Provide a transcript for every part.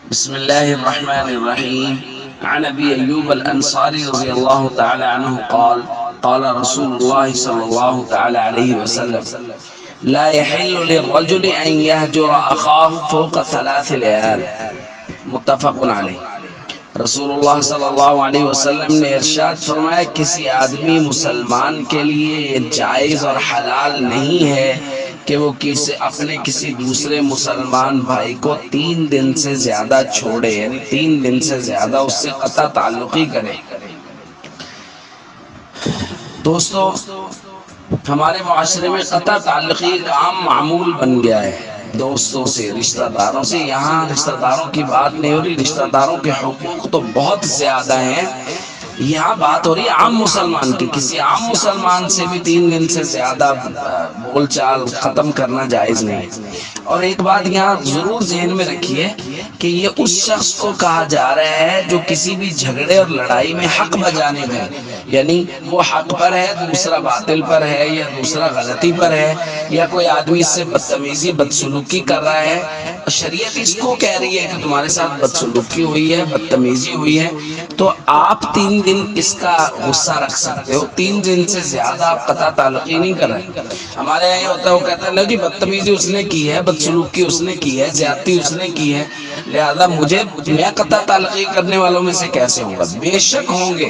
بسم الله الرحمن الرحيم. عن أبي أيوب الأنصاري رضي الله تعالى عنه قال قال رسول الله صلى الله تعالى عليه وسلم: لا يحل للرجل أن يهجر أخاه فوق 3 ليال. متفق علیہ۔ رسول اللہ صلی اللہ علیہ وسلم نے ارشاد فرمایا، کسی آدمی مسلمان کے لیے یہ جائز اور حلال نہیں ہے کہ وہ اپنے کسی دوسرے مسلمان بھائی کو 3 دن سے زیادہ چھوڑے، یعنی 3 دن سے زیادہ اس سے قطع تعلقی کرے۔ دوستو، ہمارے معاشرے میں قطع تعلقی ایک عام معمول بن گیا ہے۔ دوستوں سے، رشتہ داروں سے، یہاں رشتہ داروں کی بات نہیں ہو رہی، رشتہ داروں کے حقوق تو بہت زیادہ ہیں، یہاں بات ہو رہی ہے عام مسلمان کی۔ کسی عام مسلمان سے بھی 3 دن سے زیادہ بول چال ختم کرنا جائز نہیں۔ اور ایک بات یہاں ضرور ذہن میں رکھیے کہ یہ اس شخص کو کہا جا رہا ہے جو کسی بھی جھگڑے اور لڑائی میں حق بجانے میں، یعنی وہ حق پر ہے، دوسرا باطل پر ہے، یا دوسرا غلطی پر ہے، یا کوئی آدمی اس سے بدتمیزی بدسلوکی کر رہا ہے، شریعت اس کو کہہ رہی ہے کہ تمہارے ساتھ بدسلوکی ہوئی ہے، بدتمیزی ہوئی ہے، تو آپ 3 دن اس کا غصہ رکھ سکتے ہو، 3 دن سے زیادہ آپ قطع تعلقی نہیں کر رہے۔ ہمارے یہاں یہ ہوتا ہے، وہ کہتا ہے نا کہ بدتمیزی اس نے کی ہے، بدسلوکی اس نے کی ہے، زیادتی اس نے کی ہے، لہذا میں قطع تعلقی کرنے والوں میں سے کیسے ہوں گا؟ بے شک ہوں گے۔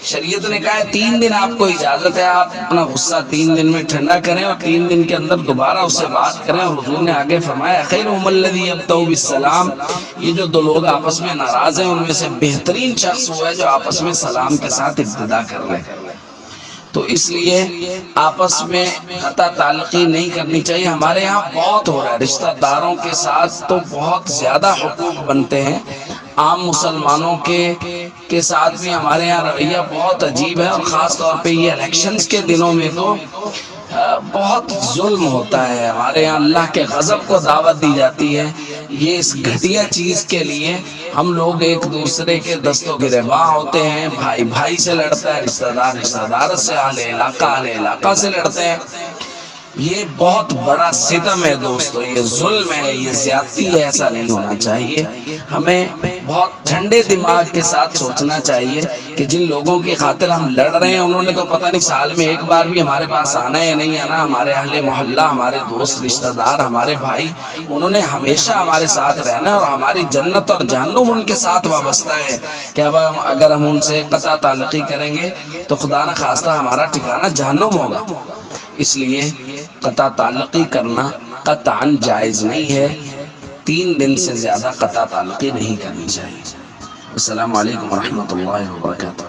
شریعت نے کہا ہے 3 دن آپ کو اجازت ہے، آپ اپنا غصہ 3 دن میں ٹھنڈا کریں اور 3 دن کے اندر دوبارہ اس سے بات کریں۔ اور حضور نے آگے فرمایا، خیرهم الذی یبدأ بالسلام، یہ جو 2 لوگ آپس میں ناراض ہیں ان میں سے بہترین شخص وہ ہے جو آپس میں سلام کے ساتھ ابتدا کر لے۔ تو اس لیے آپس میں قطع تعلقی نہیں کرنی چاہیے۔ ہمارے یہاں بہت ہو رہا ہے، رشتہ داروں کے ساتھ تو بہت زیادہ حقوق بنتے ہیں، عام مسلمانوں کے ساتھ بھی ہمارے یہاں رویہ بہت عجیب ہے، اور خاص طور پہ یہ الیکشنز کے دنوں میں تو بہت ظلم ہوتا ہے۔ ہمارے یہاں اللہ کے غضب کو دعوت دی جاتی ہے۔ یہ اس گھٹیا چیز کے لیے ہم لوگ ایک دوسرے کے دستوں کے رہباں ہوتے ہیں، بھائی بھائی سے لڑتا ہے، رشتہ دار سے، اہل علاقہ سے لڑتے ہیں۔ یہ بہت بڑا ستم ہے دوستو، یہ ظلم ہے، یہ زیادتی ہے، ایسا نہیں ہونا چاہیے۔ ہمیں بہت ٹھنڈے دماغ کے ساتھ سوچنا چاہیے کہ جن لوگوں کی خاطر ہم لڑ رہے ہیں انہوں نے تو پتہ نہیں سال میں ایک بار بھی ہمارے پاس آنا ہے یا نہیں آنا، ہمارے اہل محلہ، ہمارے دوست، رشتہ دار، ہمارے بھائی، انہوں نے ہمیشہ ہمارے ساتھ رہنا ہے، اور ہماری جنت اور جہنم ان کے ساتھ وابستہ ہے کہ اب اگر ہم ان سے قطع تعلقی کریں گے تو خدا نہ خواستہ ہمارا ٹھکانہ جہنم ہوگا۔ اس لیے قطع تعلقی کرنا قطعاً جائز نہیں ہے، 3 دن سے زیادہ قطع تعلقی نہیں کرنی چاہیے۔ السلام علیکم ورحمۃ اللہ وبرکاتہ۔